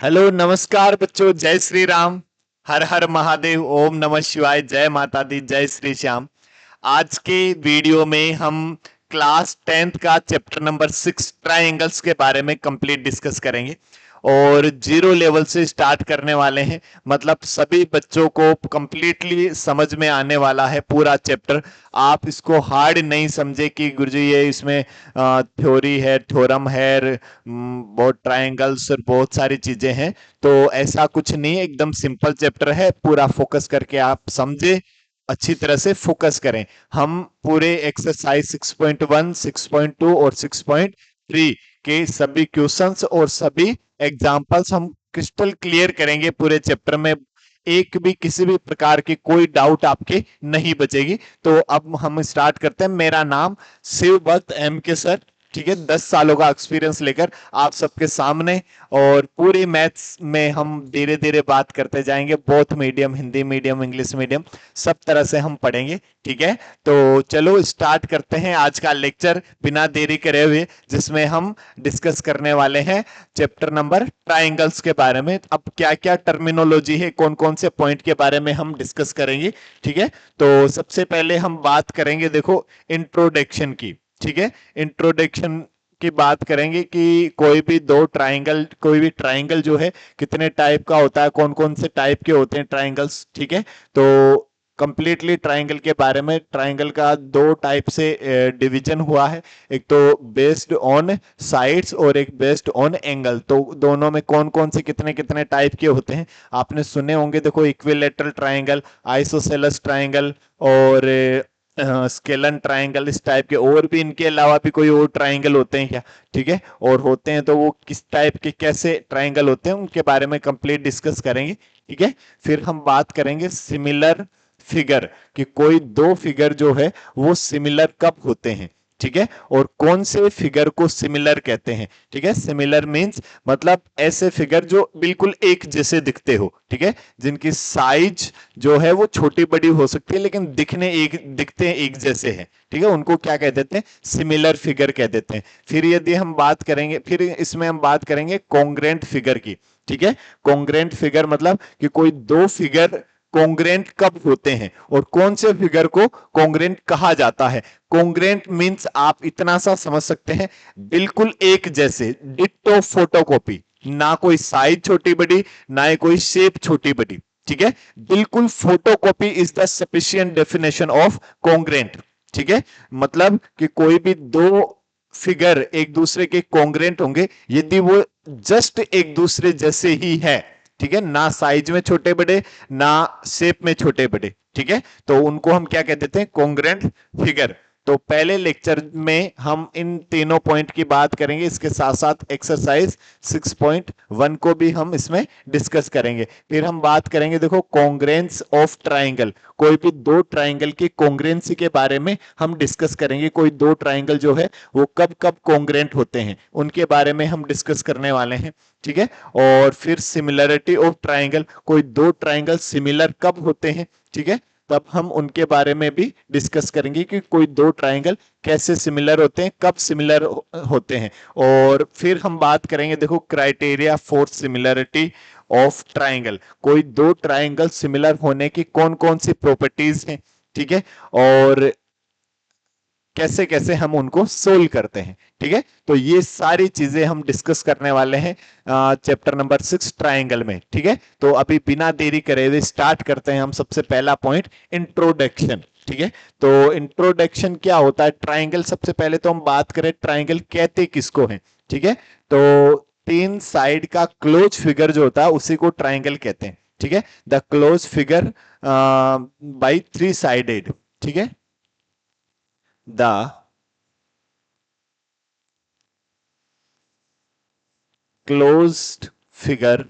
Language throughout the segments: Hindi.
हेलो नमस्कार बच्चों, जय श्री राम। हर हर महादेव, ओम नमः शिवाय, जय माता दी, जय श्री श्याम। आज के वीडियो में हम क्लास 10th का चैप्टर नंबर 6 ट्राइंगल्स के बारे में कंप्लीट डिस्कस करेंगे और जीरो लेवल से स्टार्ट करने वाले हैं। मतलब सभी बच्चों को कंप्लीटली समझ में आने वाला है पूरा चैप्टर। आप इसको हार्ड नहीं समझे कि गुरुजी ये इसमें थ्योरी है, थ्योरम है, बहुत ट्राइंगल्स और बहुत सारी चीजें हैं। तो ऐसा कुछ नहीं है, एकदम सिंपल चैप्टर है। पूरा फोकस करके आप समझे, अच्छी तरह से फोकस करें। हम पूरे एक्सरसाइज 6.1, 6.2 और 6.3 के सभी क्वेश्चंस और सभी एग्जाम्पल्स हम क्रिस्टल क्लियर करेंगे पूरे चैप्टर में। एक भी किसी भी प्रकार की कोई डाउट आपके नहीं बचेगी। तो अब हम स्टार्ट करते हैं। मेरा नाम शिव भक्त एम के सर, ठीक है, 10 सालों का एक्सपीरियंस लेकर आप सबके सामने। और पूरी मैथ्स में हम धीरे धीरे बात करते जाएंगे, both medium, Hindi medium, English medium, सब तरह से हम पढ़ेंगे। ठीक है, तो चलो स्टार्ट करते हैं आज का लेक्चर बिना देरी करे हुए, जिसमें हम डिस्कस करने वाले हैं चैप्टर नंबर ट्राइंगल्स के बारे में। अब क्या क्या टर्मिनोलॉजी है, कौन कौन से पॉइंट के बारे में हम डिस्कस करेंगे। ठीक है, तो सबसे पहले हम बात करेंगे, देखो, इंट्रोडक्शन की। ठीक है, इंट्रोडक्शन की बात करेंगे कि कोई भी ट्राइंगल जो है कितने टाइप का होता है, कौन कौन से टाइप के होते हैं ट्राइंगल्स। ठीक है, तो कंप्लीटली ट्राइंगल के बारे में, ट्राइंगल का दो टाइप से डिवीजन हुआ है। एक तो बेस्ड ऑन साइड्स और एक बेस्ड ऑन एंगल। तो दोनों में कौन कौन से कितने कितने टाइप के होते हैं आपने सुने होंगे। देखो, इक्विलेटरल ट्राइंगल, आइसोसेलेस ट्राइंगल और स्केलन ट्राइंगल, इस टाइप के। और भी इनके अलावा भी कोई और ट्राइंगल होते हैं क्या? ठीक है, और होते हैं तो वो किस टाइप के, कैसे ट्राइंगल होते हैं, उनके बारे में कंप्लीट डिस्कस करेंगे। ठीक है, फिर हम बात करेंगे सिमिलर फिगर, कि कोई दो फिगर जो है वो सिमिलर कब होते हैं। ठीक है, और कौन से फिगर को सिमिलर कहते हैं। ठीक है, सिमिलर मींस मतलब ऐसे फिगर जो बिल्कुल एक जैसे दिखते हो। ठीक है, जिनकी साइज जो है वो छोटी बड़ी हो सकती है लेकिन दिखते हैं एक जैसे हैं। ठीक है, उनको क्या कह देते हैं? सिमिलर फिगर कह देते हैं। फिर यदि हम बात करेंगे, फिर इसमें हम बात करेंगे कॉन्ग्रेंट फिगर की। ठीक है, कॉन्ग्रेंट फिगर मतलब कि कोई दो फिगर कॉन्ग्रेंट कब होते हैं और कौन से फिगर को कॉन्ग्रेंट कहा जाता है। कॉन्ग्रेंट मींस आप इतना सा समझ सकते हैं, बिल्कुल एक जैसे, डिट्टो फोटोकॉपी, ना कोई साइज छोटी बड़ी, ना ही कोई शेप छोटी बड़ी। ठीक है, बिल्कुल photocopy is the sufficient definition of congruent. ठीक है, मतलब कि कोई भी दो फिगर एक दूसरे के कॉन्ग्रेंट होंगे यदि वो जस्ट एक दूसरे जैसे ही है। ठीक है, ना साइज में छोटे बड़े, ना शेप में छोटे बड़े। ठीक है, तो उनको हम क्या कह देते हैं? Congruent figure. तो पहले लेक्चर में हम इन तीनों पॉइंट की बात करेंगे, इसके साथ साथ एक्सरसाइज 6.1 को भी हम इसमें डिस्कस करेंगे। फिर हम बात करेंगे, देखो, कॉन्ग्रेंस ऑफ ट्राइंगल, कोई भी दो ट्राइंगल की कॉन्ग्रेंसी के बारे में हम डिस्कस करेंगे। कोई दो ट्राइंगल जो है वो कब कब कॉन्ग्रेंट होते हैं उनके बारे में हम डिस्कस करने वाले हैं। ठीक है, और फिर सिमिलरिटी ऑफ ट्राइंगल, कोई दो ट्राइंगल सिमिलर कब होते हैं। ठीक है, तब हम उनके बारे में भी डिस्कस करेंगे कि कोई दो ट्राइंगल कैसे सिमिलर होते हैं, कब सिमिलर होते हैं। और फिर हम बात करेंगे, देखो, criteria for similarity of triangle, कोई दो ट्राइंगल सिमिलर होने की कौन कौन सी प्रॉपर्टीज हैं। ठीक है, और कैसे कैसे हम उनको सोल्व करते हैं। ठीक है, तो ये सारी चीजें हम डिस्कस करने वाले हैं चैप्टर नंबर 6 ट्राइंगल में। ठीक है, तो अभी बिना देरी करे हुए स्टार्ट करते हैं हम। सबसे पहला पॉइंट, इंट्रोडक्शन। ठीक है, तो इंट्रोडक्शन क्या होता है ट्राइंगल? सबसे पहले तो हम बात करें ट्राइंगल कहते किसको है। ठीक है, तो तीन साइड का क्लोज फिगर जो होता है उसी को ट्राइंगल कहते हैं। ठीक है, the close figure by three sided. ठीक है, the closed figure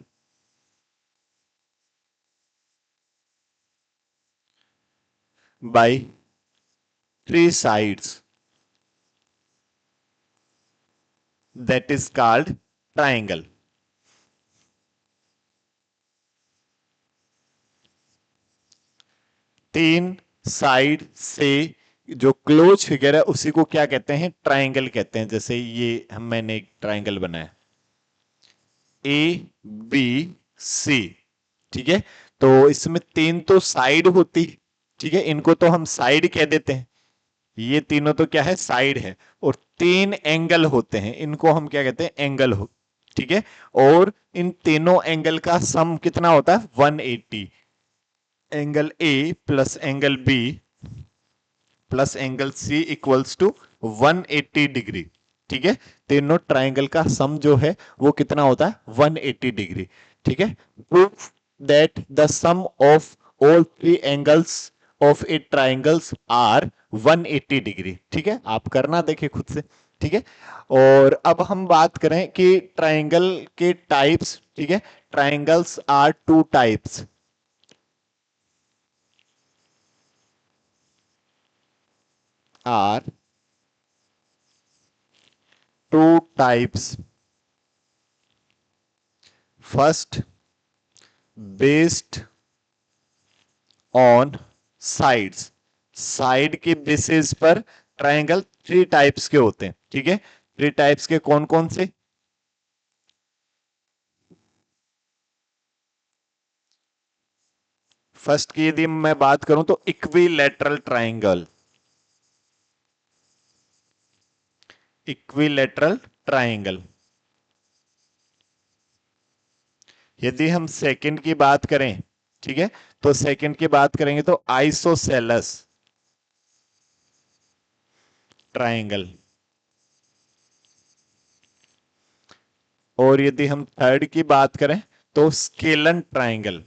by three sides, that is called triangle. तीन साइड से जो क्लोज फिगर है उसी को क्या कहते हैं? ट्राइंगल कहते हैं। जैसे ये हम मैंने एक ट्राइंगल बनाया, ए बी सी। ठीक है, तो इसमें तीन तो साइड होती, ठीक है, इनको तो हम साइड कह देते हैं, ये तीनों तो क्या है, साइड है। और तीन एंगल होते हैं, इनको हम क्या कहते हैं, एंगल हो। ठीक है, और इन तीनों एंगल का सम कितना होता है, 180। Angle A plus angle B plus angle C equals to 180 degree. ठीक है, तीनों ट्राइंगल का सम जो है वो कितना होता है, 180 डिग्री। ठीक है, proof that the sum of all three angles of a triangles are 180 degree. ठीक है, आप करना देखिए खुद से। ठीक है, और अब हम बात करें कि ट्राइंगल के टाइप्स। ठीक है, triangles are two types. Are two types. First, based on sides. Side के बेसिस पर ट्रायंगल थ्री टाइप्स के होते हैं। ठीक है, थ्री टाइप्स के कौन कौन से? फर्स्ट की यदि मैं बात करूं तो इक्विलैटरल ट्रायंगल। Equilateral triangle. यदि हम सेकंड की बात करें, ठीक है, तो सेकंड की बात करेंगे तो आइसोसेलस ट्रायंगल। और यदि हम थर्ड की बात करें तो स्केलन ट्रायंगल।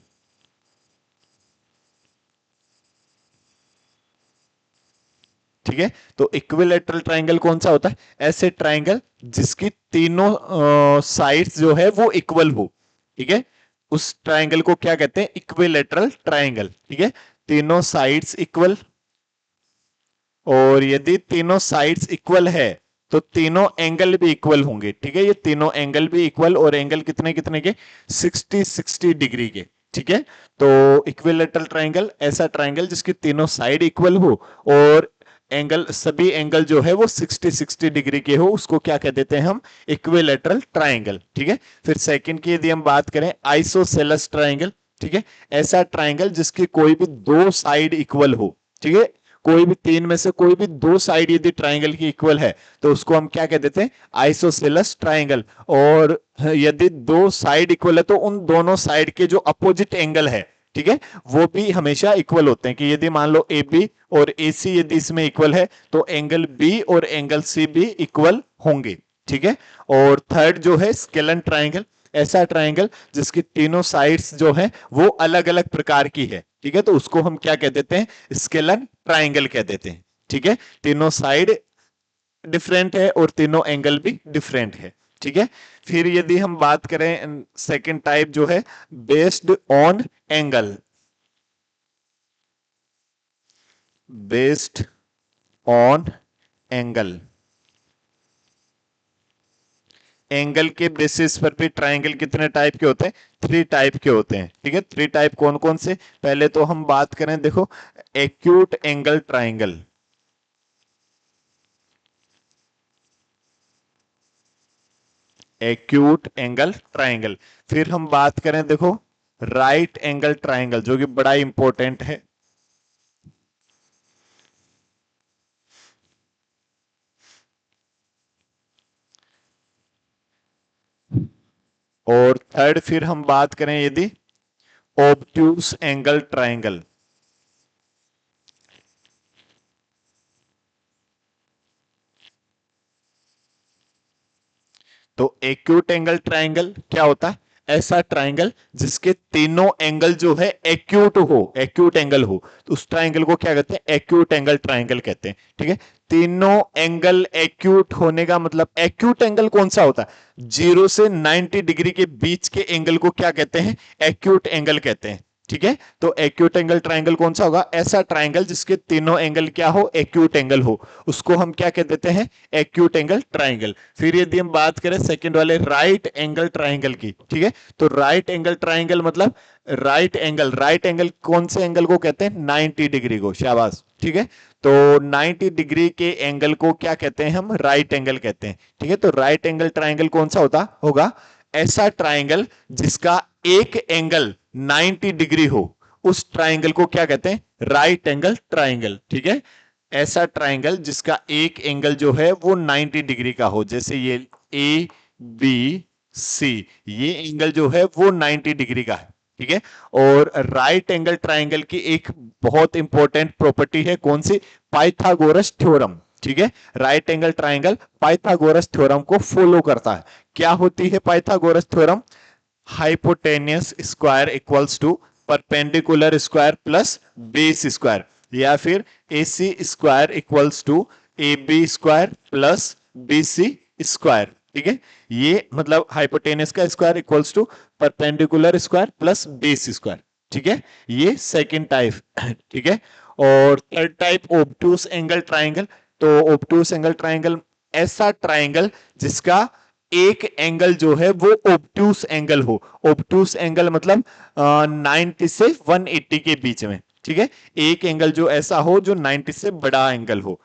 ठीक है, तो इक्विलैटरल ट्रायंगल कौन सा होता है, ऐसे ट्रायंगल जिसकी तीनों साइड्स जो है वो इक्वल हो। ठीक है, उस ट्रायंगल को क्या कहते हैं, इक्विलैटरल ट्रायंगल। ठीक है, तीनों साइड्स इक्वल, और यदि तीनों साइड्स इक्वल है तो तीनों एंगल भी इक्वल होंगे। ठीक है, ये तीनों एंगल भी इक्वल, और एंगल कितने कितने के, 60-60 डिग्री के। ठीक है, तो इक्विलैटरल ट्रायंगल ऐसा ट्रायंगल जिसकी तीनों साइड इक्वल हो और एंगल, सभी एंगल जो है वो 60-60 डिग्री के हो, उसको क्या कह देते हैं हम, इक्विलैटरल ट्रायंगल। ठीक है, फिर सेकंड की यदि हम बात करें, आइसोसेलस ट्रायंगल। ठीक है, ऐसा ट्रायंगल जिसकी कोई भी दो साइड इक्वल हो। ठीक है, कोई भी तीन में से कोई भी दो साइड यदि ट्रायंगल की इक्वल है तो उसको हम क्या कह देते हैं, आइसोसेलस ट्रायंगल। और यदि दो साइड इक्वल है तो उन दोनों साइड के जो अपोजिट एंगल है, ठीक है, वो भी हमेशा इक्वल होते हैं। कि यदि मान लो ए बी और ए सी यदि इसमें इक्वल है तो एंगल बी और एंगल सी भी इक्वल होंगे। ठीक है, और थर्ड जो है स्केलन ट्रायंगल, ऐसा ट्रायंगल जिसकी तीनों साइड्स जो है वो अलग अलग प्रकार की है। ठीक है, तो उसको हम क्या कह देते हैं, स्केलन ट्रायंगल कह देते हैं। ठीक है, तीनों साइड डिफरेंट है और तीनों एंगल भी डिफरेंट है। ठीक है, फिर यदि हम बात करें सेकंड टाइप जो है based on angle. Based on angle, angle के बेसिस पर भी ट्रायंगल कितने टाइप के होते हैं, थ्री टाइप के होते हैं। ठीक है, थ्री टाइप कौन कौन से, पहले तो हम बात करें, देखो, acute angle triangle. Acute angle triangle. फिर हम बात करें, देखो, राइट एंगल ट्रायंगल, जो कि बड़ा इंपॉर्टेंट है। और थर्ड फिर हम बात करें यदि, ऑब्ट्यूस एंगल ट्रायंगल। तो एक्यूट एंगल ट्रायंगल क्या होता है, ऐसा ट्रायंगल जिसके तीनों एंगल जो है एक्यूट हो, एक्यूट एंगल हो, तो उस ट्रायंगल को क्या कहते हैं, एक्यूट एंगल ट्रायंगल कहते हैं। ठीक है, तीनों एंगल एक्यूट होने का मतलब, एक्यूट एंगल कौन सा होता है, 0 से 90 डिग्री के बीच के एंगल को क्या कहते हैं, एक्यूट एंगल कहते हैं। ठीक है, तो एक्यूट एंगल ट्रायंगल कौन सा होगा, ऐसा ट्रायंगल जिसके तीनों एंगल क्या हो, एक्यूट एंगल हो, उसको हम क्या कह देते हैं, एक्यूट एंगल ट्रायंगल। फिर यदि हम बात करें सेकंड वाले राइट एंगल ट्रायंगल की, ठीक है, तो राइट एंगल ट्रायंगल मतलब, राइट एंगल, राइट एंगल कौन से एंगल को कहते हैं, 90 डिग्री को, शाबाश। ठीक है, तो 90 डिग्री के एंगल को क्या कहते हैं हम, राइट एंगल कहते हैं। ठीक है, तो राइट एंगल ट्रायंगल कौन सा होता होगा, ऐसा ट्राइंगल जिसका एक एंगल 90 डिग्री हो, उस ट्राइंगल को क्या कहते हैं? Right angle triangle. ठीक है, ऐसा ट्राइंगल जिसका एक एंगल जो है वो 90 डिग्री का हो, जैसे ये ए बी सी, ये एंगल जो है वो 90 डिग्री का है। ठीक है, और राइट एंगल ट्राइंगल की एक बहुत इंपॉर्टेंट प्रॉपर्टी है, कौन सी? Pythagoras theorem. ठीक है, right angle triangle Pythagoras theorem को फॉलो करता है। क्या होती है Pythagoras theorem? Hypotenuse square equals to perpendicular square plus base square, या फिर AC square equals to AB square plus BC square. ठीक है, ये मतलब हाइपोटेनियस का square equals to perpendicular square plus base square. ठीक है, ये सेकंड टाइप। ठीक है, और third type obtuse angle triangle. तो ऑब्टूस एंगल ट्राइंगल ऐसा ट्राइंगल जिसका एक एंगल जो है वो ऑब्टूस एंगल हो। ऑब्टूस एंगल मतलब 90 से 180 के बीच में। ठीक है, एक एंगल जो ऐसा हो जो 90 से बड़ा एंगल हो,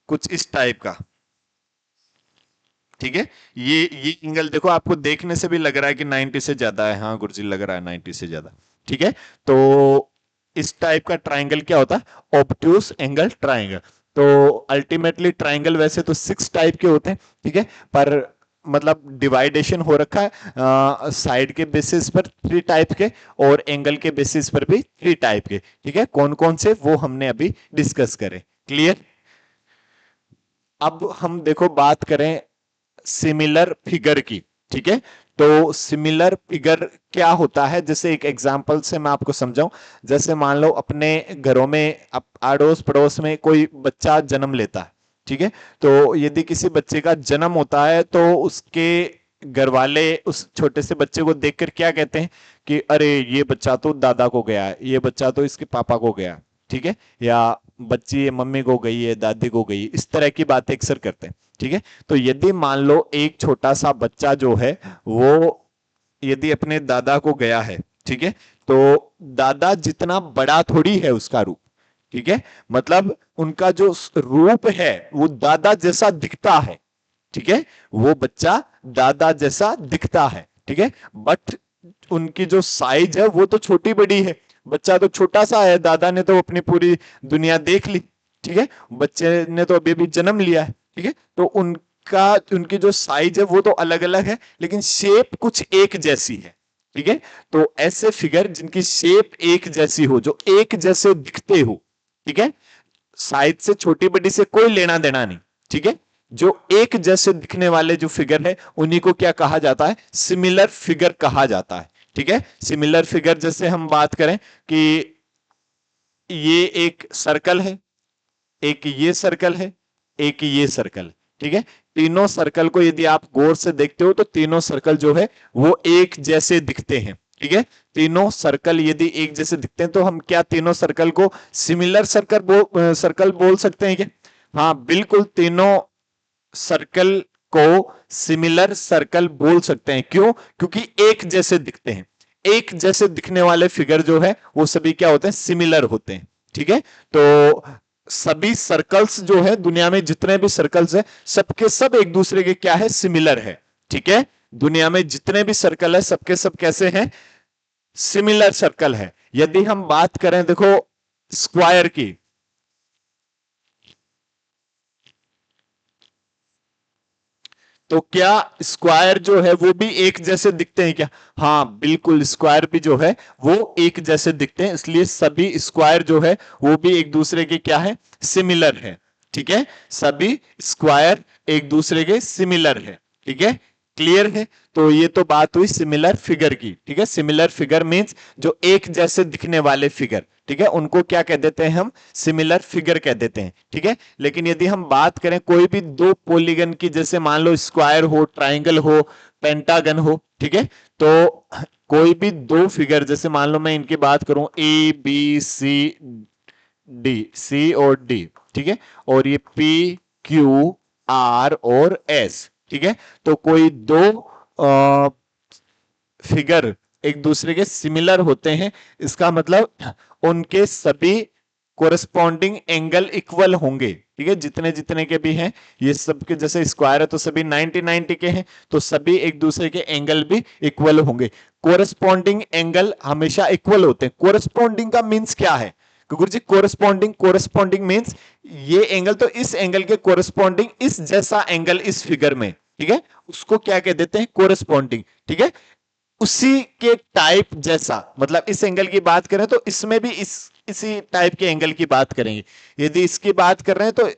कुछ इस टाइप का। ठीक है, ये एंगल देखो, आपको देखने से भी लग रहा है कि 90 से ज्यादा है। हाँ गुरुजी, लग रहा है 90 से ज्यादा। ठीक है, तो इस टाइप का ट्राइंगल क्या होता है? Obtuse angle triangle. तो अल्टीमेटली ट्राइंगल वैसे तो 6 टाइप के होते हैं। ठीक है, पर मतलब डिवाइडेशन हो रखा है साइड के बेसिस पर 3 टाइप के, और एंगल के बेसिस पर भी 3 टाइप के। ठीक है, कौन कौन से वो हमने अभी डिस्कस करे। क्लियर? अब हम देखो बात करें सिमिलर फिगर की। ठीक है, तो सिमिलर फिगर क्या होता है, जैसे एक एग्जांपल से मैं आपको समझाऊं। जैसे मान लो अपने घरों में अड़ोस पड़ोस में कोई बच्चा जन्म लेता है। ठीक है, तो यदि किसी बच्चे का जन्म होता है तो उसके घर वाले उस छोटे से बच्चे को देखकर क्या कहते हैं कि अरे ये बच्चा तो दादा को गया है, ये बच्चा तो इसके पापा को गया। ठीक है, या बच्ची मम्मी को गई है, दादी को गई, इस तरह की बातें अक्सर करते हैं। ठीक है, तो यदि मान लो एक छोटा सा बच्चा जो है वो यदि अपने दादा को गया है, ठीक है, तो दादा जितना बड़ा थोड़ी है उसका रूप। ठीक है, मतलब उनका जो रूप है वो दादा जैसा दिखता है। ठीक है, वो बच्चा दादा जैसा दिखता है। ठीक है, बट उनकी जो साइज है वो तो छोटी बड़ी है। बच्चा तो छोटा सा है, दादा ने तो अपनी पूरी दुनिया देख ली। ठीक है, बच्चे ने तो अभी अभी जन्म लिया है। ठीक है, तो उनका उनकी जो साइज है वो तो अलग अलग है, लेकिन शेप कुछ एक जैसी है। ठीक है, तो ऐसे फिगर जिनकी शेप एक जैसी हो, जो एक जैसे दिखते हो। ठीक है, साइज से छोटी बड़ी से कोई लेना देना नहीं। ठीक है, जो एक जैसे दिखने वाले जो फिगर है उन्हीं को क्या कहा जाता है? सिमिलर फिगर कहा जाता है। ठीक है, सिमिलर फिगर जैसे हम बात करें कि ये एक सर्कल है, एक ये सर्कल है, एक ये सर्कल। ठीक है, तीनों सर्कल को यदि आप गौर से देखते हो तो तीनों सर्कल जो है वो एक जैसे दिखते हैं। ठीक है, तीनों सर्कल यदि एक जैसे दिखते हैं तो हम क्या तीनों सर्कल को सिमिलर सर्कल बोल सकते हैं क्या? हाँ बिल्कुल, तीनों सर्कल को सिमिलर सर्कल बोल सकते हैं। क्यों? क्योंकि एक जैसे दिखते हैं। एक जैसे दिखने वाले फिगर जो है वो सभी क्या होते हैं? सिमिलर होते हैं। ठीक है, तो सभी सर्कल्स जो है दुनिया में जितने भी सर्कल्स है सबके सब एक दूसरे के क्या है? सिमिलर है। ठीक है, दुनिया में जितने भी सर्कल है सबके सब कैसे हैं? सिमिलर सर्कल है। यदि हम बात करें देखो स्क्वायर की, तो क्या स्क्वायर जो है वो भी एक जैसे दिखते हैं क्या? हाँ बिल्कुल, स्क्वायर भी जो है वो एक जैसे दिखते हैं, इसलिए सभी स्क्वायर जो है वो भी एक दूसरे के क्या है? सिमिलर है। ठीक है, सभी स्क्वायर एक दूसरे के सिमिलर है। ठीक है, क्लियर है? तो ये तो बात हुई सिमिलर फिगर की। ठीक है, सिमिलर फिगर मींस जो एक जैसे दिखने वाले फिगर। ठीक है, उनको क्या कह देते हैं हम? सिमिलर फिगर कह देते हैं। ठीक है, लेकिन यदि हम बात करें कोई भी दो पॉलीगन की, जैसे मान लो स्क्वायर हो, ट्राइंगल हो, पेंटागन हो। ठीक है, तो कोई भी दो फिगर, जैसे मान लो मैं इनकी बात करूं ABCD, C और D। ठीक है, और ये PQR और S। ठीक है, तो कोई दो फिगर एक दूसरे के सिमिलर होते हैं, इसका मतलब उनके सभी कोरस्पॉन्डिंग एंगल इक्वल होंगे, ठीक है, जितने जितने के भी हैं ये सब के, जैसे स्क्वायर है तो सभी 90 90 के हैं, तो सभी एक दूसरे के एंगल भी इक्वल होंगे। कोरस्पॉन्डिंग एंगल हमेशा इक्वल होते हैं। कोरस्पॉन्डिंग का मींस क्या है गुरु जी? कोरस्पॉन्डिंग, कोरस्पॉन्डिंग मींस ये एंगल तो इस एंगल के कोरस्पॉन्डिंग इस जैसा एंगल इस फिगर में, ठीक है, उसको क्या कह देते हैं? कोरस्पॉन्डिंग, ठीक है, उसी के टाइप जैसा। मतलब इस एंगल की बात करें तो इसमें भी इसी टाइप के एंगल की बात करेंगे। यदि इसकी बात कर रहे हैं तो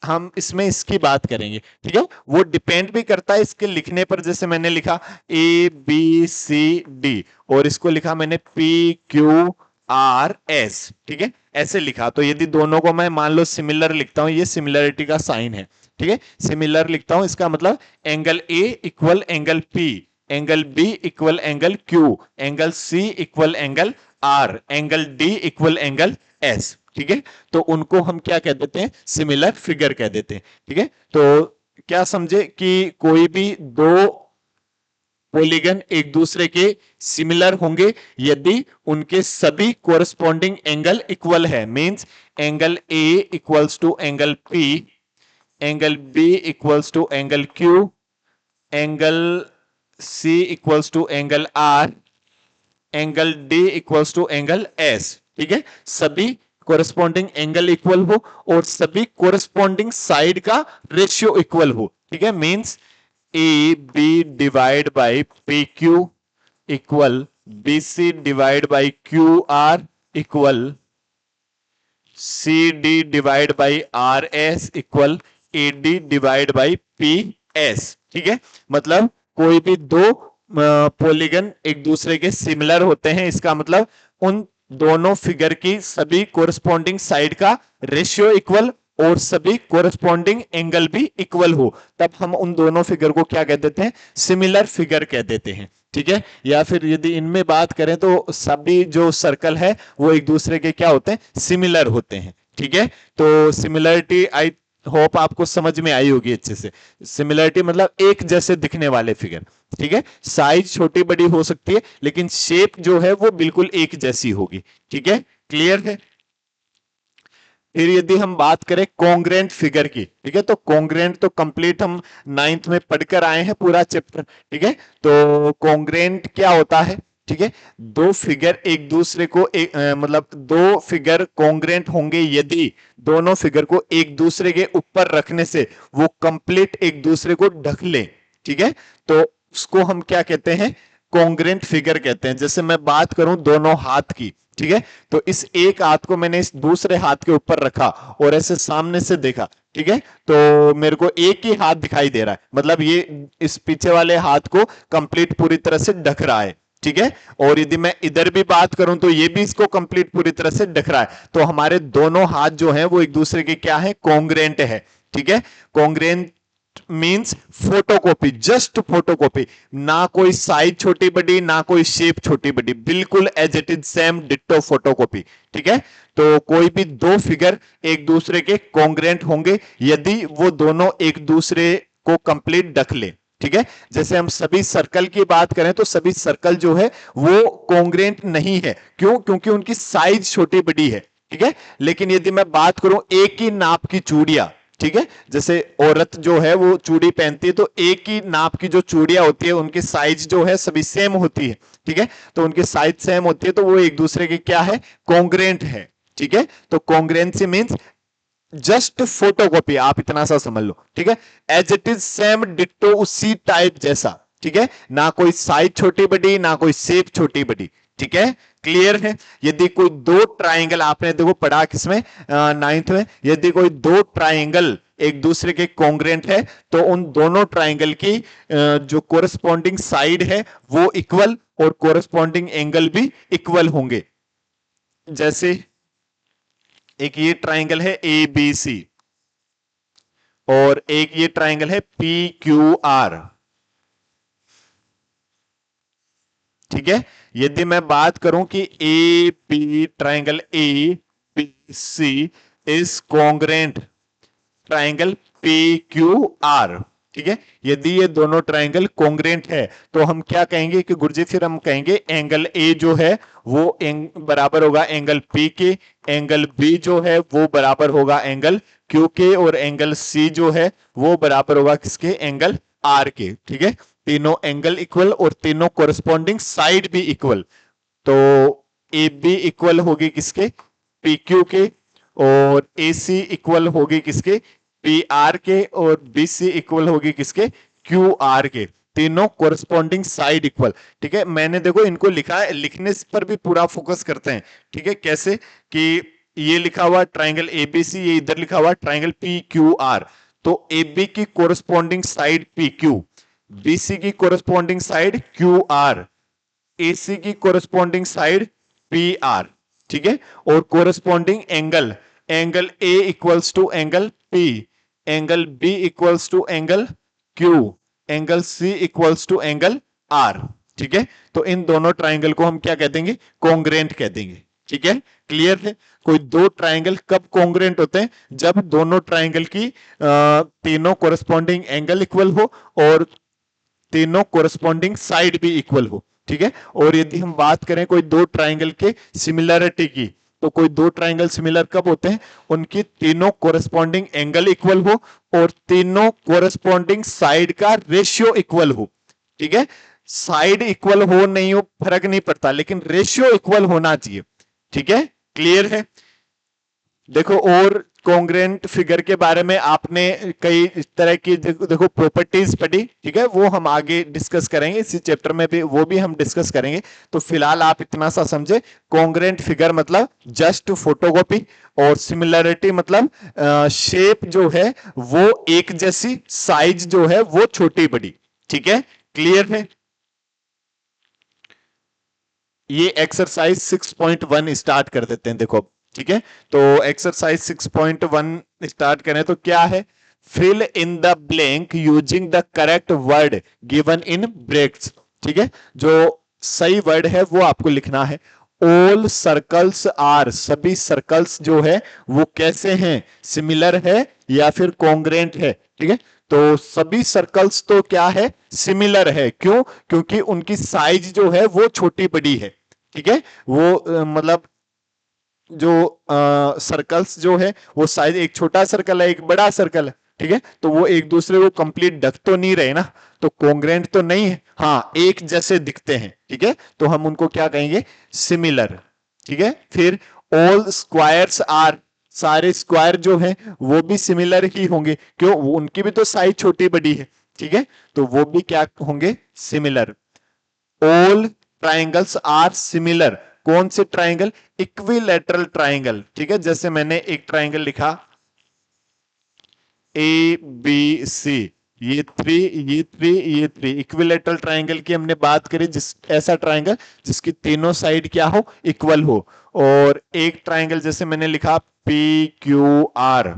हम इसमें इसकी बात करेंगे, ठीक है। वो डिपेंड भी करता है इसके लिखने पर, जैसे मैंने लिखा ए बी सी डी और इसको लिखा मैंने पी क्यू आर एस, ठीक है, ऐसे लिखा। तो यदि दोनों को मैं मान लो सिमिलर लिखता हूं, ये सिमिलरिटी का साइन है, ठीक है, सिमिलर लिखता हूं, इसका मतलब angle A equal angle P, angle B equal angle Q, angle C equal angle R, angle D equal angle S, ठीक है। तो उनको हम क्या कह देते हैं? सिमिलर फिगर कह देते हैं, ठीक है। तो क्या समझे कि कोई भी दो पॉलीगन एक दूसरे के सिमिलर होंगे यदि उनके सभी कोरस्पॉन्डिंग एंगल इक्वल है। Means angle A equals to angle P, angle B equals to angle Q, angle C equals to angle R, angle D equals to angle S, ठीक है। सभी कोरस्पॉन्डिंग एंगल इक्वल हो और सभी कोरस्पॉन्डिंग साइड का रेशियो इक्वल हो, ठीक है। Means A B divide by P Q equal B C divide by Q R equal C D divide by R S equal A D divide by P S, ठीक है। मतलब कोई भी दो पॉलीगन एक दूसरे के सिमिलर होते हैं, इसका मतलब उन दोनों फिगर की सभी कोरस्पॉन्डिंग साइड का रेशियो इक्वल और सभी कोरस्पॉन्डिंग एंगल भी इक्वल हो, तब हम उन दोनों फिगर को क्या कह देते हैं? सिमिलर फिगर कह देते हैं, ठीक है। या फिर यदि इनमें बात करें तो सभी जो सर्कल है वो एक दूसरे के क्या होते हैं? सिमिलर होते हैं, ठीक है। तो सिमिलरिटी आई होप आपको समझ में आई होगी अच्छे से। सिमिलरिटी मतलब एक जैसे दिखने वाले फिगर, ठीक है। साइज छोटी बड़ी हो सकती है लेकिन शेप जो है वो बिल्कुल एक जैसी होगी, ठीक है। क्लियर है? फिर यदि हम बात करें कॉन्ग्रेंट फिगर की, ठीक है, तो कॉन्ग्रेंट तो कंप्लीट हम 9th में पढ़कर आए हैं पूरा चैप्टर, ठीक है। तो कॉन्ग्रेंट क्या होता है? ठीक है, दो फिगर एक दूसरे को मतलब दो फिगर कॉन्ग्रेंट होंगे यदि दोनों फिगर को एक दूसरे के ऊपर रखने से वो कंप्लीट एक दूसरे को ढक ले, ठीक है। तो उसको हम क्या कहते हैं? कॉन्ग्रेंट फिगर कहते हैं। जैसे मैं बात करूं दोनों हाथ की, ठीक है, तो इस एक हाथ को मैंने इस दूसरे हाथ के ऊपर रखा और ऐसे सामने से देखा, ठीक है, तो मेरे को एक ही हाथ दिखाई दे रहा है, मतलब ये इस पीछे वाले हाथ को कंप्लीट पूरी तरह से ढक रहा है, ठीक है। और यदि मैं इधर भी बात करूं तो ये भी इसको कंप्लीट पूरी तरह से ढक रहा है। तो हमारे दोनों हाथ जो हैं वो एक दूसरे के क्या है? कॉन्ग्रेंट है, ठीक है। Congruent means photocopy, just photocopy, ना कोई साइज छोटी बड़ी ना कोई शेप छोटी बड़ी, बिल्कुल as it is same ditto photocopy, ठीक है। तो कोई भी दो फिगर एक दूसरे के कॉन्ग्रेंट होंगे यदि वो दोनों एक दूसरे को कंप्लीट ढक ले, ठीक है। जैसे हम सभी सर्कल की बात करें तो सभी सर्कल जो है वो कॉन्ग्रेंट नहीं है, क्यों? क्योंकि उनकी साइज छोटी बड़ी है, ठीक है। लेकिन यदि मैं बात करूं एक ही नाप की चूड़ियां, ठीक है, जैसे औरत जो है वो चूड़ी पहनती है तो एक ही नाप की जो चूड़ियां होती है उनकी साइज जो है सभी सेम होती है, ठीक है। तो उनकी साइज सेम होती है तो वो एक दूसरे के क्या है? कॉन्ग्रेंट है, ठीक है। तो कॉन्ग्रेंसी मींस जस्ट फोटोकॉपी, आप इतना सा समझ लो, ठीक है। As it is same ditto, उसी टाइप जैसा, ठीक है। ना कोई साइज छोटी बड़ी ना कोई शेप छोटी बड़ी, ठीक है। क्लियर है? यदि कोई दो ट्राइंगल, आपने देखो पढ़ा किसमें? 9th में, यदि कोई दो ट्राइंगल एक दूसरे के कॉन्ग्रेंट है तो उन दोनों ट्राइंगल की जो कोरस्पॉन्डिंग साइड है वो इक्वल और कोरस्पॉन्डिंग एंगल भी इक्वल होंगे। जैसे एक ये ट्राइंगल है ए बी सी और एक ये ट्राइंगल है पी क्यू आर, ठीक है। यदि मैं बात करूं कि A B triangle A B C is congruent triangle P Q R, ठीक है। यदि ये दोनों ट्राइंगल कॉन्ग्रेंट है तो हम क्या कहेंगे कि गुरुजी फिर हम कहेंगे एंगल ए जो है वो बराबर होगा एंगल पी के, एंगल बी जो है वो बराबर होगा एंगल क्यू के, और एंगल सी जो है वो बराबर होगा किसके, एंगल आर के। ठीक है, तीनों एंगल इक्वल और तीनों कोरस्पॉन्डिंग साइड भी इक्वल। तो ए बी इक्वल होगी किसके, पी क्यू के, और ए सी इक्वल होगी किसके, पी आर के, और बी सी इक्वल होगी किसके, क्यू आर के। तीनों कोरस्पॉन्डिंग साइड इक्वल। ठीक है, मैंने देखो इनको लिखा है, लिखने पर भी पूरा फोकस करते हैं। ठीक है, कैसे कि ये लिखा हुआ ट्राइंगल एबीसी, ये इधर लिखा हुआ ट्राइंगल पी क्यू आर। तो ए बी की corresponding side P Q, BC की corresponding side Q R, AC की कोरस्पॉन्डिंग साइड पी आर। ठीक है, और corresponding angle, angle A equals to angle P, angle B equals to angle Q, angle C equals to angle R. ठीक है, तो इन दोनों ट्राइंगल को हम क्या कह देंगे, कॉन्ग्रेंट कह देंगे। ठीक है, क्लियर है। कोई दो ट्राइंगल कब कॉन्ग्रेंट होते हैं, जब दोनों ट्राइंगल की तीनों कोरस्पॉन्डिंग एंगल इक्वल हो और तीनों कोरस्पॉन्डिंग साइड भी इक्वल हो। ठीक है, और यदि हम बात करें कोई दो ट्राइंगल के सिमिलरिटी की, तो कोई दो ट्राइंगल सिमिलर कब होते हैं, उनकी तीनों कोरस्पॉन्डिंग एंगल इक्वल हो और तीनों कोरस्पॉन्डिंग साइड का रेशियो इक्वल हो। ठीक है, साइड इक्वल हो नहीं हो फर्क नहीं पड़ता, लेकिन रेशियो इक्वल होना चाहिए। ठीक है, क्लियर है। देखो और कॉन्ग्रेंट फिगर के बारे में आपने कई इस तरह की देखो प्रॉपर्टीज पढ़ी। ठीक है, वो हम आगे डिस्कस करेंगे, इसी चैप्टर में भी वो भी हम डिस्कस करेंगे। तो फिलहाल आप इतना सा समझे, कॉन्ग्रेंट फिगर मतलब जस्ट फोटोकॉपी, और सिमिलरिटी मतलब शेप जो है वो एक जैसी, साइज जो है वो छोटी बड़ी। ठीक है, क्लियर है। ये एक्सरसाइज 6.1 स्टार्ट कर देते हैं, देखो। ठीक है, तो एक्सरसाइज 6.1 स्टार्ट करें तो क्या है, fill in the blank using the correct word given in brackets. ठीक है, जो सही वर्ड है वो आपको लिखना है। ऑल सर्कल्स आर, सभी सर्कल्स जो है वो कैसे हैं, सिमिलर है या फिर कॉन्ग्रेंट है। ठीक है, तो सभी सर्कल्स तो क्या है, सिमिलर है। क्यों, क्योंकि उनकी साइज जो है वो छोटी बड़ी है। ठीक है, वो मतलब जो सर्कल्स जो है वो साइज, एक छोटा सर्कल है एक बड़ा सर्कल है। ठीक है, तो वो एक दूसरे को कंप्लीट ढक तो नहीं रहे ना, तो कॉन्ग्रेंट तो नहीं है, हाँ एक जैसे दिखते हैं। ठीक है, तो हम उनको क्या कहेंगे, सिमिलर। ठीक है, फिर ऑल स्क्वायर्स आर, सारे स्क्वायर जो हैं वो भी सिमिलर ही होंगे, क्यों, उनकी भी तो साइज छोटी बड़ी है। ठीक है, तो वो भी क्या होंगे, similar. All triangles are similar, कौन से ट्राइंगल, इक्विलेटरल ट्राइंगल। ठीक है, जैसे मैंने एक ट्राइंगल लिखा ए बी सी, ये थ्री, ये थ्री, ये थ्री, इक्विलेटरल ट्राइंगल की हमने बात करी, जिस ऐसा ट्राइंगल जिसकी तीनों साइड क्या हो, इक्वल हो। और एक ट्राइंगल जैसे मैंने लिखा पी क्यू आर,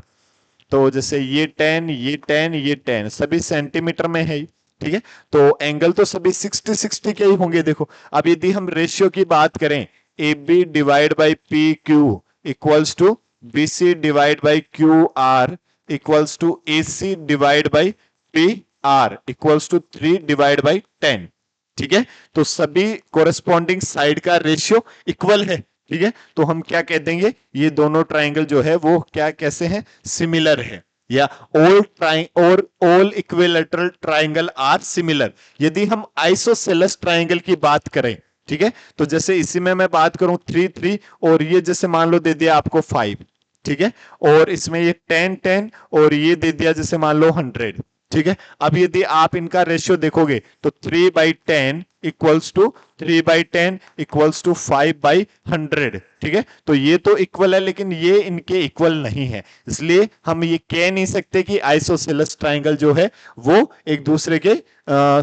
तो जैसे ये 10, ये 10, ये 10, सभी सेंटीमीटर में है। ठीक है, तो एंगल तो सभी 60 60 के ही होंगे। देखो अब यदि हम रेशियो की बात करें, A B divide by P Q equals to B C divide by Q R equals to A C divide by P R equals to 3 divide by 10। ठीक है, तो सभी कोरस्पॉन्डिंग साइड का रेशियो इक्वल है। ठीक है, तो हम क्या कह देंगे, ये दोनों ट्राइंगल जो है वो क्या, कैसे हैं, सिमिलर है, या all equilateral triangle are similar. यदि हम आइसोसेलेस ट्राइंगल की बात करें, ठीक है, तो जैसे इसी में मैं बात करूं 3 3, और ये जैसे मान लो दे दिया आपको 5। ठीक है, और इसमें ये 10 10, और ये दे दिया जैसे मान लो 100। ठीक है, अब यदि आप इनका रेशियो देखोगे तो 3/10 इक्वल्स टू 3/10 इक्वल्स टू 5/100। ठीक है, तो ये तो इक्वल है, लेकिन ये इनके इक्वल नहीं है, इसलिए हम ये कह नहीं सकते कि आइसोसेलेस ट्राइंगल जो है वो एक दूसरे के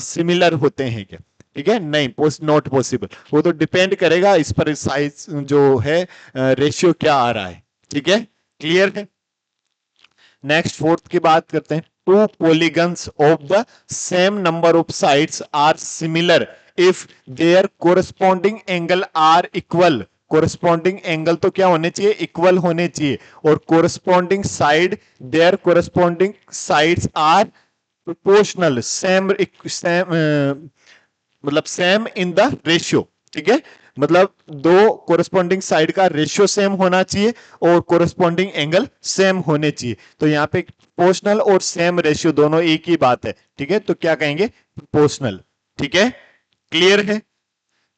सिमिलर होते हैं क्या। ठीक है, नहीं, नॉट पॉसिबल, वो तो डिपेंड करेगा इस पर, साइज जो है रेशियो क्या आ रहा है। ठीक है, क्लियर है। नेक्स्ट फोर्थ की बात करते हैं, two polygons of the same number of sides are similar if their corresponding angle are equal. Corresponding angle तो क्या होने चाहिए, इक्वल होने चाहिए, और corresponding side, their corresponding sides are proportional, same मतलब सेम इन द रेशियो, ठीक है। मतलब दो कोरस्पॉन्डिंग साइड का रेशियो सेम होना चाहिए और कोरस्पॉन्डिंग एंगल सेम होने चाहिए। तो यहाँ पे प्रोपोर्शनल और सेम रेशियो दोनों एक ही बात है, ठीक है। तो क्या कहेंगे, प्रोपोर्शनल, ठीक है। क्लियर है।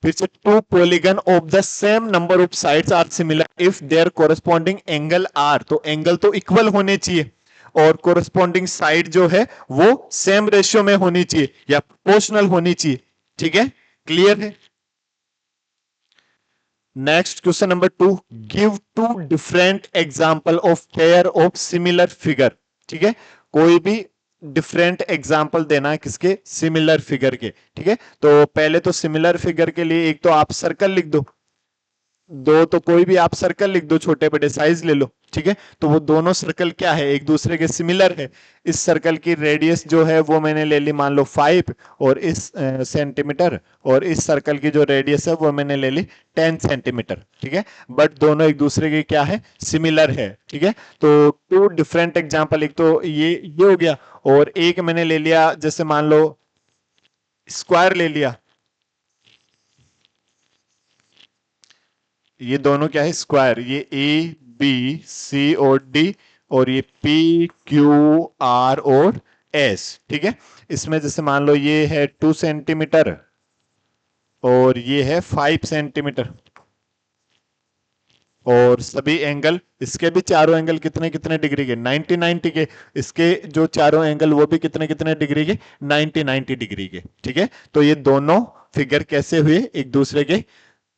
फिर से two polygon of the same number of sides are similar if their corresponding angle are, तो एंगल तो इक्वल होने चाहिए और कोरस्पॉन्डिंग साइड जो है वो सेम रेशियो में होनी चाहिए या प्रोपोर्शनल होनी चाहिए, ठीक है। क्लियर है। Next question number 2, give two different example of pair of similar figure, ठीक है। कोई भी डिफरेंट एग्जांपल देना है किसके, सिमिलर फिगर के, ठीक है। तो पहले तो सिमिलर फिगर के लिए एक तो आप सर्कल लिख दो, दो तो कोई भी आप सर्कल लिख दो, छोटे बड़े साइज ले लो, ठीक है। तो वो दोनों सर्कल क्या है, एक दूसरे के सिमिलर है। इस सर्कल की रेडियस जो है वो मैंने ले ली मान लो 5 और इस सेंटीमीटर, और इस सर्कल की जो रेडियस है वो मैंने ले ली 10 सेंटीमीटर, ठीक है। बट दोनों एक दूसरे के क्या है, सिमिलर है, ठीक है। तो टू डिफरेंट एग्जाम्पल, एक तो ये हो गया, और एक मैंने ले लिया जैसे मान लो स्क्वायर ले लिया, ये दोनों क्या है, स्क्वायर, ये ए बी सी और डी, और ये पी क्यू आर और एस, ठीक है। इसमें जैसे मान लो ये है 2 सेंटीमीटर और ये है 5 सेंटीमीटर, और सभी एंगल, इसके भी चारों एंगल कितने कितने डिग्री के, 90 90 के। इसके जो चारों एंगल वो भी कितने कितने डिग्री के, 90 90 डिग्री के, ठीक है। तो ये दोनों फिगर कैसे हुए, एक दूसरे के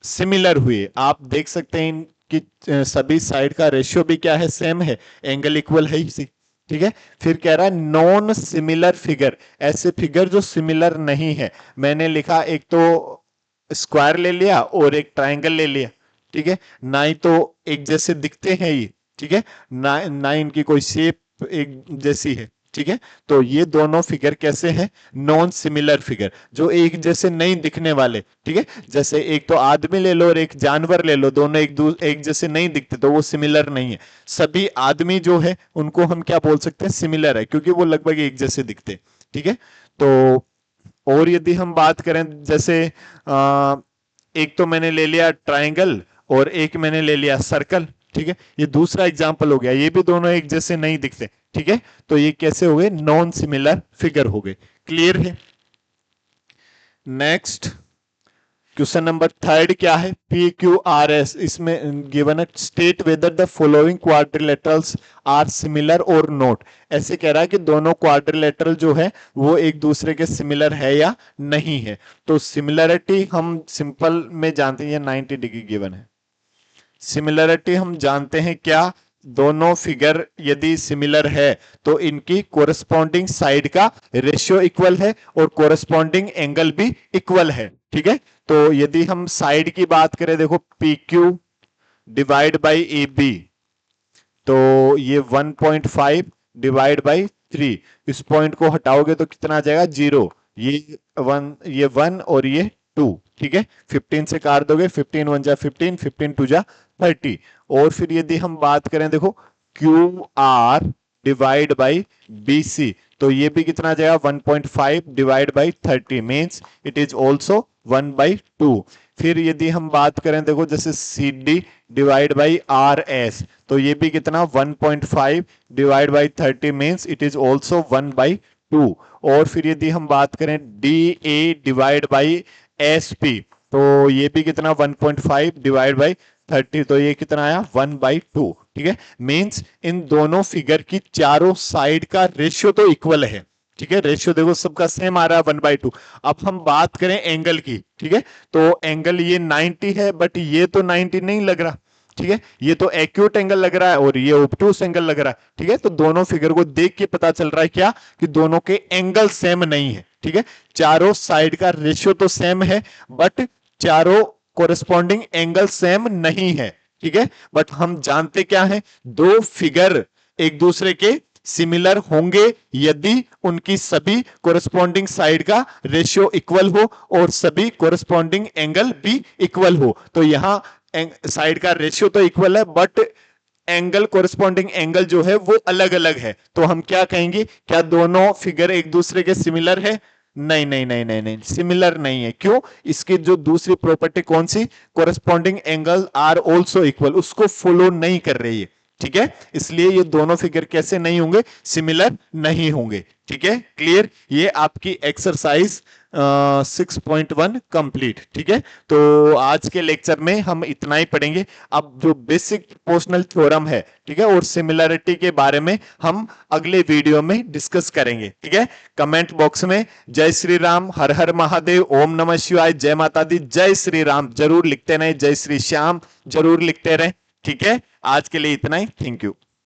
सिमिलर हुए। आप देख सकते हैं कि सभी साइड का रेशियो भी क्या है, सेम है, एंगल इक्वल है इसी, ठीक है। फिर कह रहा है नॉन सिमिलर फिगर, ऐसे फिगर जो सिमिलर नहीं है। मैंने लिखा एक तो स्क्वायर ले लिया और एक ट्रायंगल ले लिया, ठीक है। ना ही तो एक जैसे दिखते हैं ये, ठीक है, ना इनकी कोई शेप एक जैसी है, ठीक है। तो ये दोनों फिगर कैसे हैं, नॉन सिमिलर फिगर, जो एक जैसे नहीं दिखने वाले, ठीक है। जैसे एक तो आदमी ले लो और एक जानवर ले लो, दोनों एक जैसे नहीं दिखते तो वो सिमिलर नहीं है। सभी आदमी जो है उनको हम क्या बोल सकते हैं, सिमिलर है, क्योंकि वो लगभग एक जैसे दिखते, ठीक है। तो और यदि हम बात करें जैसे एक तो मैंने ले लिया ट्राइंगल और एक मैंने ले लिया सर्कल, ठीक है। ये दूसरा एग्जांपल हो गया, ये भी दोनों एक जैसे नहीं दिखते, ठीक है। तो ये कैसे हो गए, नॉन सिमिलर फिगर हो गए। क्लियर है। नेक्स्ट क्वेश्चन नंबर 3 क्या है, पी क्यू आर एस, इसमें गिवन है state whether the following quadrilaterals are similar और नॉट। ऐसे कह रहा है कि दोनों क्वाड्रिलेटरल जो है वो एक दूसरे के सिमिलर है या नहीं है। तो सिमिलरिटी हम सिंपल में जानते हैं, 90 डिग्री गिवन है। सिमिलरिटी हम जानते हैं क्या, दोनों फिगर यदि सिमिलर है तो इनकी कोरस्पॉन्डिंग साइड का रेशियो इक्वल है और कोरस्पॉन्डिंग एंगल भी इक्वल है, ठीक है। तो यदि हम साइड की बात करें, देखो P Q divide by A B, तो ये 1.5 डिवाइड बाई 3, इस पॉइंट को हटाओगे तो कितना आ जाएगा, 0। ये 1 और ये 2, ठीक है। 15 से काट दोगे, 15 1 जा 15, 15 2 जा 30। और फिर यदि हम बात करें, देखो Q R divide by B C, तो ये भी कितना आ जाएगा, 1.5 divide by 30, means it is also 1/2। फिर यदि हम बात करें, देखो जैसे C D divide by R S, तो ये भी कितना, 1.5 divide by 30, means it is also 1/2। और फिर यदि हम बात करें D A divide by S P, तो ये भी कितना, 1.5 डिवाइड बाई 30, तो ये कितना आया, 1/2, ठीक है। मीन्स इन दोनों फिगर की चारों साइड का रेशियो तो इक्वल है, ठीक है। रेशियो देखो सबका सेम आ रहा है, 1/2। अब हम बात करें एंगल की, ठीक है। तो एंगल ये 90 है, बट ये तो 90 नहीं लग रहा, ठीक है। ये तो एक्यूट एंगल लग रहा है और ये ऑब्टूस एंगल लग रहा है, ठीक है। तो दोनों फिगर को देख के पता चल रहा है क्या, कि दोनों के एंगल सेम नहीं है, ठीक है। चारों साइड का रेशियो तो सेम है, बट चारों कोरेस्पॉन्डिंग एंगल सेम नहीं है, ठीक है। बट हम जानते क्या है, दो फिगर एक दूसरे के सिमिलर होंगे यदि उनकी सभी कोरेस्पॉन्डिंग साइड का रेशियो इक्वल हो और सभी कोरेस्पॉन्डिंग एंगल भी इक्वल हो। तो यहां साइड का रेशियो तो इक्वल है, बट एंगल, कोरिस्पॉन्डिंग एंगल जो है वो अलग अलग है, तो हम क्या कहेंगे, क्या दोनों फिगर एक दूसरे के सिमिलर है? नहीं नहीं नहीं नहीं नहीं, सिमिलर नहीं है। क्यों? इसकी जो दूसरी प्रॉपर्टी कौन सी, corresponding angle are also equal, उसको फॉलो नहीं कर रही है। ठीक है, इसलिए ये दोनों फिगर कैसे नहीं होंगे, सिमिलर नहीं होंगे। ठीक है, क्लियर। ये आपकी एक्सरसाइज 6.1 कंप्लीट। ठीक है, तो आज के लेक्चर में हम इतना ही पढ़ेंगे। अब जो बेसिक प्रोपोर्शनल थ्योरम है, ठीक है, और सिमिलरिटी के बारे में हम अगले वीडियो में डिस्कस करेंगे। ठीक है, कमेंट बॉक्स में जय श्री राम, हर हर महादेव, ओम नमः शिवाय, जय माता दी, जय श्री राम जरूर लिखते रहे, जय श्री श्याम जरूर लिखते रहे। ठीक है, आज के लिए इतना ही। Thank you.